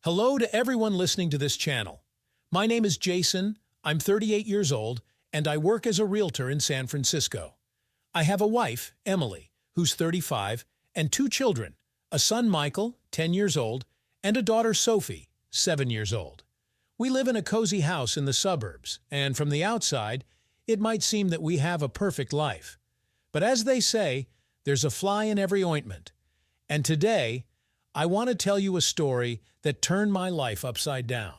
Hello to everyone listening to this channel. My name is Jason, I'm 38 years old, and I work as a realtor in San Francisco. I have a wife, Emily, who's 35, and two children, a son, Michael, 10 years old, and a daughter, Sophie, 7 years old. We live in a cozy house in the suburbs, and from the outside, it might seem that we have a perfect life. But as they say, there's a fly in every ointment. And today, I want to tell you a story that turned my life upside down.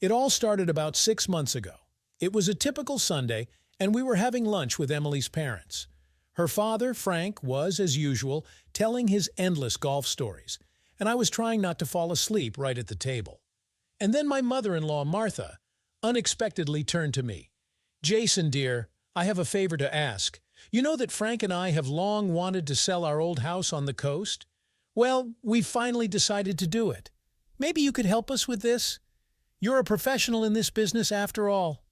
It all started about 6 months ago. It was a typical Sunday, and we were having lunch with Emily's parents. Her father, Frank, was, as usual, telling his endless golf stories, and I was trying not to fall asleep right at the table. And then my mother-in-law, Martha, unexpectedly turned to me. "Jason, dear, I have a favor to ask. You know that Frank and I have long wanted to sell our old house on the coast? Well, we've finally decided to do it. Maybe you could help us with this? You're a professional in this business after all."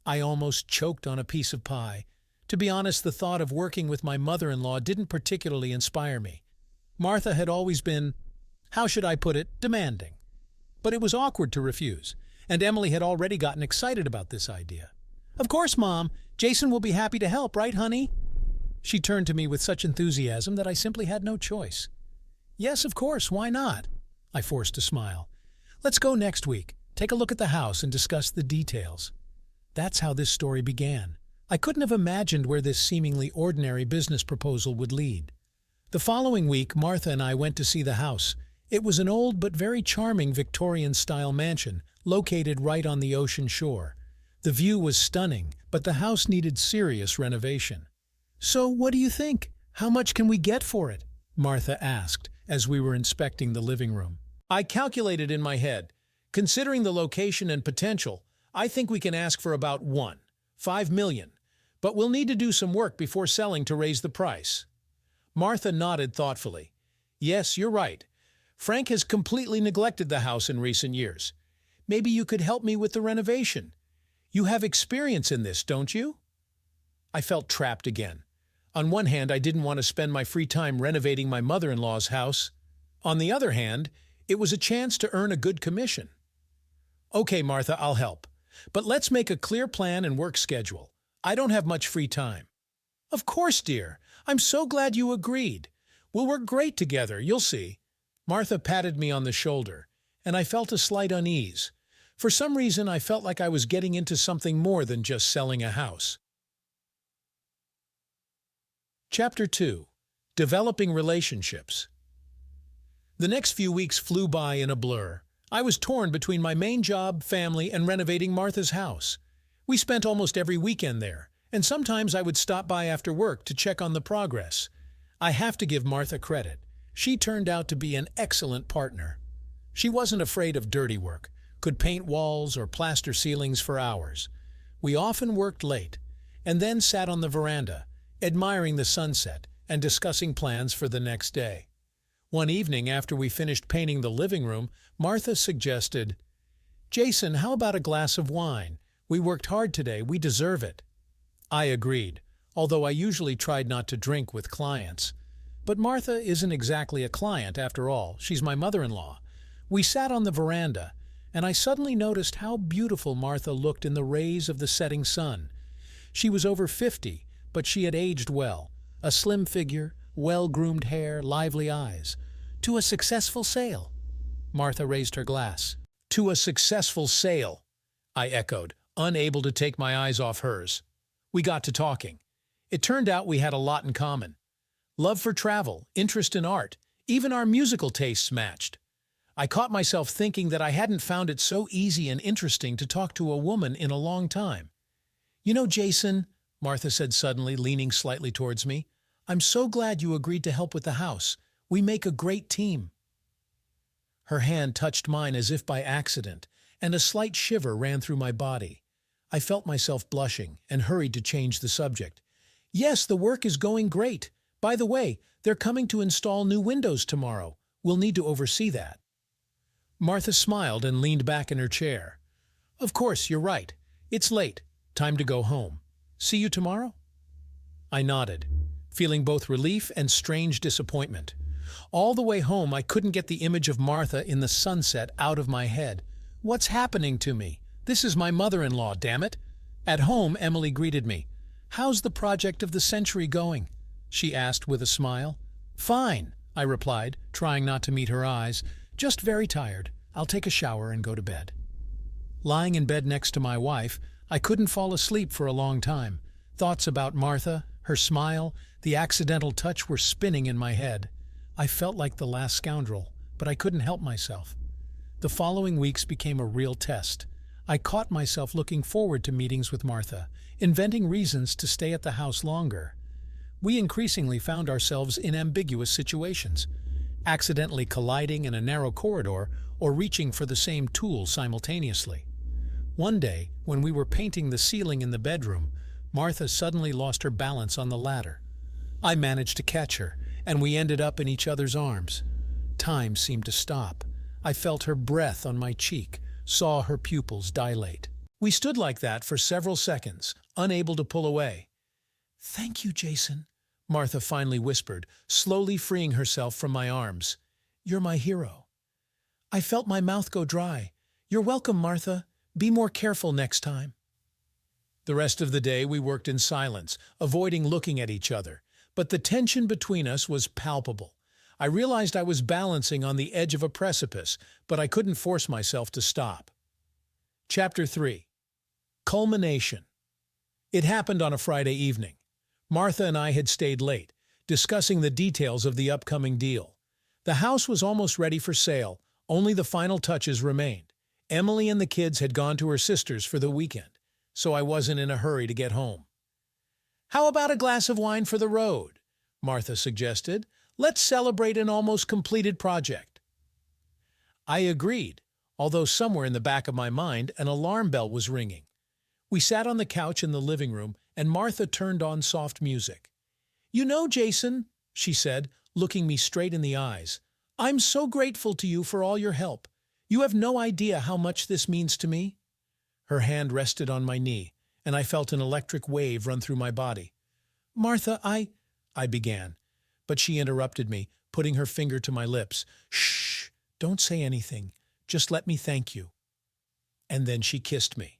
I almost choked on a piece of pie. To be honest, the thought of working with my mother-in-law didn't particularly inspire me. Martha had always been, how should I put it, demanding. But it was awkward to refuse, and Emily had already gotten excited about this idea. "Of course, Mom. Jason will be happy to help, right, honey?" She turned to me with such enthusiasm that I simply had no choice. "Yes, of course, why not?" I forced a smile. "Let's go next week, take a look at the house and discuss the details." That's how this story began. I couldn't have imagined where this seemingly ordinary business proposal would lead. The following week, Martha and I went to see the house. It was an old but very charming Victorian-style mansion, located right on the ocean shore. The view was stunning, but the house needed serious renovation. "So, what do you think? How much can we get for it?" Martha asked, as we were inspecting the living room. I calculated in my head. Considering the location and potential, I think we can ask for about $5 million, but we'll need to do some work before selling to raise the price. Martha nodded thoughtfully. "Yes, you're right. Frank has completely neglected the house in recent years. Maybe you could help me with the renovation. You have experience in this, don't you?" I felt trapped again. On one hand, I didn't want to spend my free time renovating my mother-in-law's house. On the other hand, it was a chance to earn a good commission. "Okay, Martha, I'll help. But let's make a clear plan and work schedule. I don't have much free time." "Of course, dear. I'm so glad you agreed. We'll work great together, you'll see." Martha patted me on the shoulder, and I felt a slight unease. For some reason, I felt like I was getting into something more than just selling a house. Chapter 2. Developing Relationships. The next few weeks flew by in a blur. I was torn between my main job, family, and renovating Martha's house. We spent almost every weekend there, and sometimes I would stop by after work to check on the progress. I have to give Martha credit. She turned out to be an excellent partner. She wasn't afraid of dirty work, could paint walls or plaster ceilings for hours. We often worked late, and then sat on the veranda, admiring the sunset and discussing plans for the next day. One evening, after we finished painting the living room, Martha suggested, "Jason, how about a glass of wine? We worked hard today, we deserve it." I agreed, although I usually tried not to drink with clients. But Martha isn't exactly a client after all, she's my mother-in-law. We sat on the veranda, and I suddenly noticed how beautiful Martha looked in the rays of the setting sun. She was over 50, but she had aged well. A slim figure, well-groomed hair, lively eyes. "To a successful sale." Martha raised her glass. "To a successful sale," I echoed, unable to take my eyes off hers. We got to talking. It turned out we had a lot in common. Love for travel, interest in art, even our musical tastes matched. I caught myself thinking that I hadn't found it so easy and interesting to talk to a woman in a long time. "You know, Jason," Martha said suddenly, leaning slightly towards me, "I'm so glad you agreed to help with the house. We make a great team." Her hand touched mine as if by accident, and a slight shiver ran through my body. I felt myself blushing and hurried to change the subject. "Yes, the work is going great. By the way, they're coming to install new windows tomorrow. We'll need to oversee that." Martha smiled and leaned back in her chair. "Of course, you're right. It's late. Time to go home. See you tomorrow?" I nodded, feeling both relief and strange disappointment. All the way home, I couldn't get the image of Martha in the sunset out of my head. What's happening to me? This is my mother-in-law, damn it. At home, Emily greeted me. "How's the project of the century going?" she asked with a smile. "Fine," I replied, trying not to meet her eyes. "Just very tired. I'll take a shower and go to bed." Lying in bed next to my wife, I couldn't fall asleep for a long time. Thoughts about Martha, her smile, the accidental touch were spinning in my head. I felt like the last scoundrel, but I couldn't help myself. The following weeks became a real test. I caught myself looking forward to meetings with Martha, inventing reasons to stay at the house longer. We increasingly found ourselves in ambiguous situations, accidentally colliding in a narrow corridor or reaching for the same tool simultaneously. One day, when we were painting the ceiling in the bedroom, Martha suddenly lost her balance on the ladder. I managed to catch her, and we ended up in each other's arms. Time seemed to stop. I felt her breath on my cheek, saw her pupils dilate. We stood like that for several seconds, unable to pull away. "Thank you, Jason," Martha finally whispered, slowly freeing herself from my arms. "You're my hero." I felt my mouth go dry. "You're welcome, Martha. Be more careful next time." The rest of the day we worked in silence, avoiding looking at each other. But the tension between us was palpable. I realized I was balancing on the edge of a precipice, but I couldn't force myself to stop. Chapter 3. Culmination. It happened on a Friday evening. Martha and I had stayed late, discussing the details of the upcoming deal. The house was almost ready for sale, only the final touches remained. Emily and the kids had gone to her sister's for the weekend, so I wasn't in a hurry to get home. "How about a glass of wine for the road?" Martha suggested. "Let's celebrate an almost completed project." I agreed, although somewhere in the back of my mind an alarm bell was ringing. We sat on the couch in the living room, and Martha turned on soft music. "You know, Jason," she said, looking me straight in the eyes, "I'm so grateful to you for all your help. You have no idea how much this means to me." Her hand rested on my knee, and I felt an electric wave run through my body. "Martha, I began, but she interrupted me, putting her finger to my lips. "Shh, don't say anything. Just let me thank you." And then she kissed me.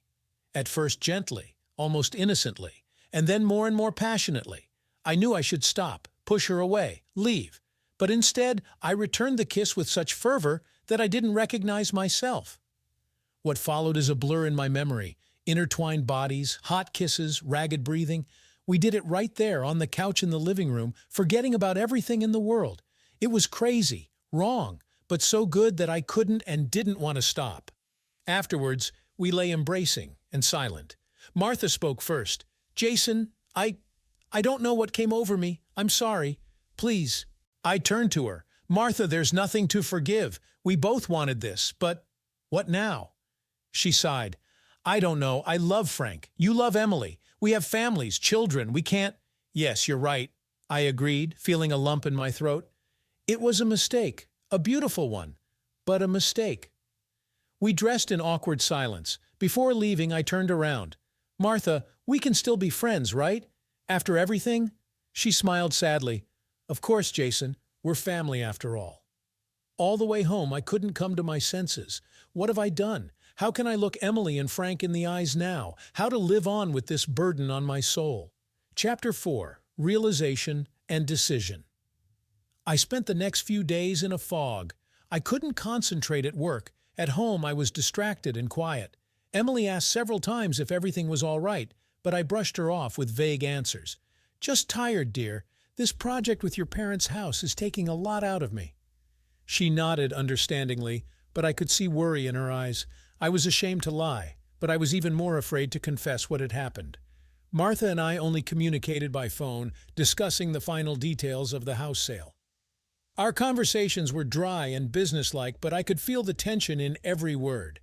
At first gently, almost innocently, and then more and more passionately. I knew I should stop, push her away, leave. But instead, I returned the kiss with such fervor that I didn't recognize myself. What followed is a blur in my memory. Intertwined bodies, hot kisses, ragged breathing. We did it right there on the couch in the living room, forgetting about everything in the world. It was crazy, wrong, but so good that I couldn't and didn't want to stop. Afterwards, we lay embracing and silent. Martha spoke first. "Jason, I don't know what came over me. I'm sorry. Please." I turned to her. "Martha, there's nothing to forgive. We both wanted this, but what now?" She sighed. "I don't know. I love Frank. You love Emily. We have families, children. We can't—" "Yes, you're right," I agreed, feeling a lump in my throat. "It was a mistake, a beautiful one, but a mistake." We dressed in awkward silence. Before leaving, I turned around. "Martha, we can still be friends, right? After everything?" She smiled sadly. "Of course, Jason. We're family after all." All the way home, I couldn't come to my senses. What have I done? How can I look Emily and Frank in the eyes now? How to live on with this burden on my soul? Chapter 4. Realization and Decision. I spent the next few days in a fog. I couldn't concentrate at work. At home, I was distracted and quiet. Emily asked several times if everything was all right, but I brushed her off with vague answers. "Just tired, dear. This project with your parents' house is taking a lot out of me." She nodded understandingly, but I could see worry in her eyes. I was ashamed to lie, but I was even more afraid to confess what had happened. Martha and I only communicated by phone, discussing the final details of the house sale. Our conversations were dry and businesslike, but I could feel the tension in every word.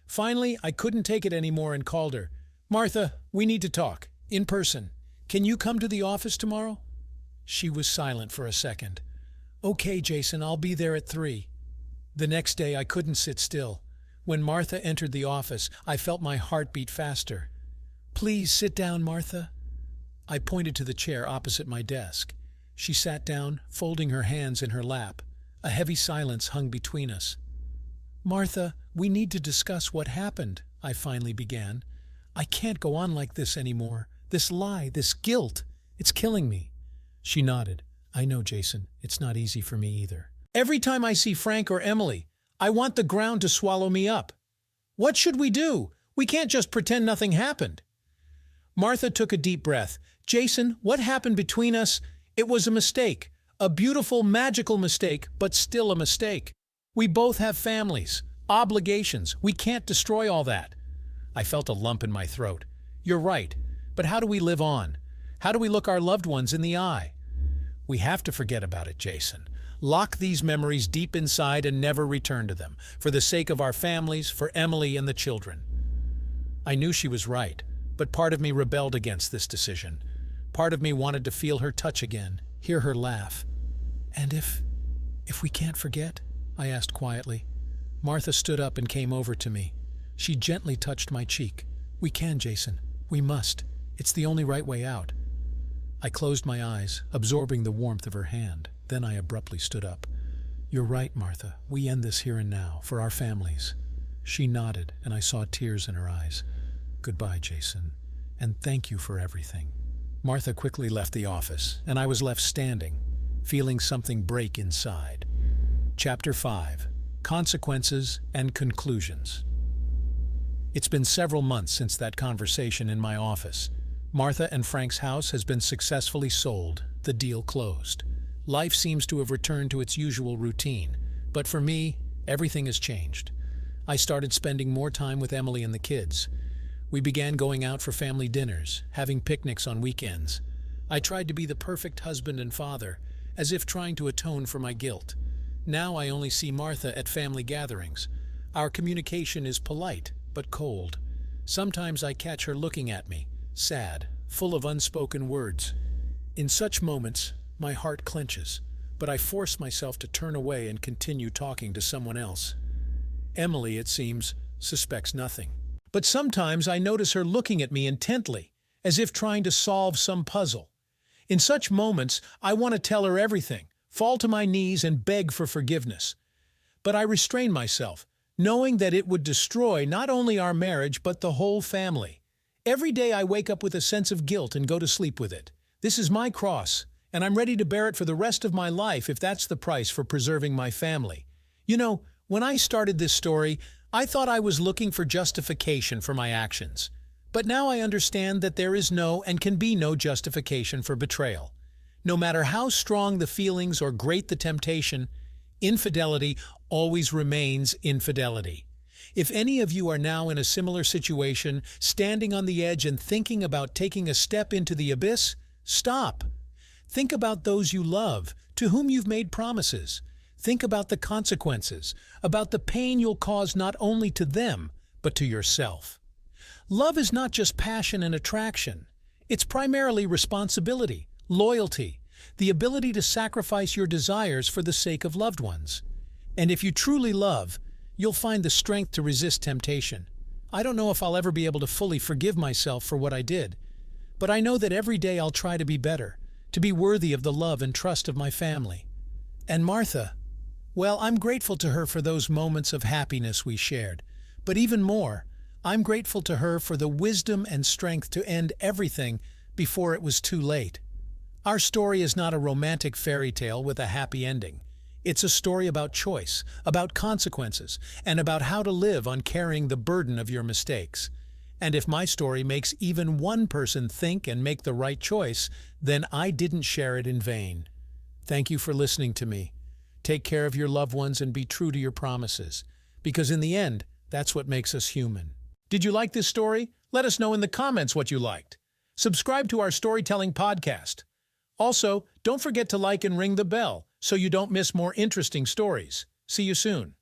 Finally, I couldn't take it anymore and called her. "Martha, we need to talk. In person. Can you come to the office tomorrow?" She was silent for a second. "Okay, Jason, I'll be there at 3. The next day, I couldn't sit still. When Martha entered the office, I felt my heart beat faster. "Please sit down, Martha." I pointed to the chair opposite my desk. She sat down, folding her hands in her lap. A heavy silence hung between us. "Martha, we need to discuss what happened," I finally began. "I can't go on like this anymore. This lie, this guilt, it's killing me." She nodded. "I know, Jason. It's not easy for me either. Every time I see Frank or Emily, I want the ground to swallow me up. What should we do? We can't just pretend nothing happened." Martha took a deep breath. "Jason, what happened between us? It was a mistake. A beautiful, magical mistake, but still a mistake. We both have families, obligations. We can't destroy all that." I felt a lump in my throat. "You're right, but how do we live on? How do we look our loved ones in the eye?" "We have to forget about it, Jason. Lock these memories deep inside and never return to them, for the sake of our families, for Emily and the children." I knew she was right, but part of me rebelled against this decision. Part of me wanted to feel her touch again, hear her laugh. "And if we can't forget?" I asked quietly. Martha stood up and came over to me. She gently touched my cheek. "We can, Jason. We must. It's the only right way out." I closed my eyes, absorbing the warmth of her hand. Then I abruptly stood up. "You're right, Martha. We end this here and now, for our families." She nodded, and I saw tears in her eyes. "Goodbye, Jason, and thank you for everything." Martha quickly left the office, and I was left standing, feeling something break inside. Chapter 5. Consequences and Conclusions. It's been several months since that conversation in my office. Martha and Frank's house has been successfully sold, the deal closed. Life seems to have returned to its usual routine, but for me, everything has changed. I started spending more time with Emily and the kids. We began going out for family dinners, having picnics on weekends. I tried to be the perfect husband and father, as if trying to atone for my guilt. Now I only see Martha at family gatherings. Our communication is polite, but cold. Sometimes I catch her looking at me, sad, full of unspoken words. In such moments, my heart clenches, but I force myself to turn away and continue talking to someone else. Emily, it seems, suspects nothing. But sometimes I notice her looking at me intently, as if trying to solve some puzzle. In such moments, I want to tell her everything, fall to my knees and beg for forgiveness. But I restrain myself, knowing that it would destroy not only our marriage but the whole family. Every day I wake up with a sense of guilt and go to sleep with it. This is my cross, and I'm ready to bear it for the rest of my life if that's the price for preserving my family. You know, when I started this story, I thought I was looking for justification for my actions. But now I understand that there is no and can be no justification for betrayal. No matter how strong the feelings or great the temptation, infidelity always remains infidelity. If any of you are now in a similar situation, standing on the edge and thinking about taking a step into the abyss, stop. Think about those you love, to whom you've made promises. Think about the consequences, about the pain you'll cause not only to them, but to yourself. Love is not just passion and attraction. It's primarily responsibility, loyalty, the ability to sacrifice your desires for the sake of loved ones. And if you truly love, you'll find the strength to resist temptation. I don't know if I'll ever be able to fully forgive myself for what I did, but I know that every day I'll try to be better, to be worthy of the love and trust of my family. And Martha, well, I'm grateful to her for those moments of happiness we shared, but even more, I'm grateful to her for the wisdom and strength to end everything before it was too late. Our story is not a romantic fairy tale with a happy ending. It's a story about choice, about consequences, and about how to live on carrying the burden of your mistakes. And if my story makes even one person think and make the right choice, then I didn't share it in vain. Thank you for listening to me. Take care of your loved ones and be true to your promises, because in the end, that's what makes us human. Did you like this story? Let us know in the comments what you liked. Subscribe to our storytelling podcast. Also, don't forget to like and ring the bell so you don't miss more interesting stories. See you soon.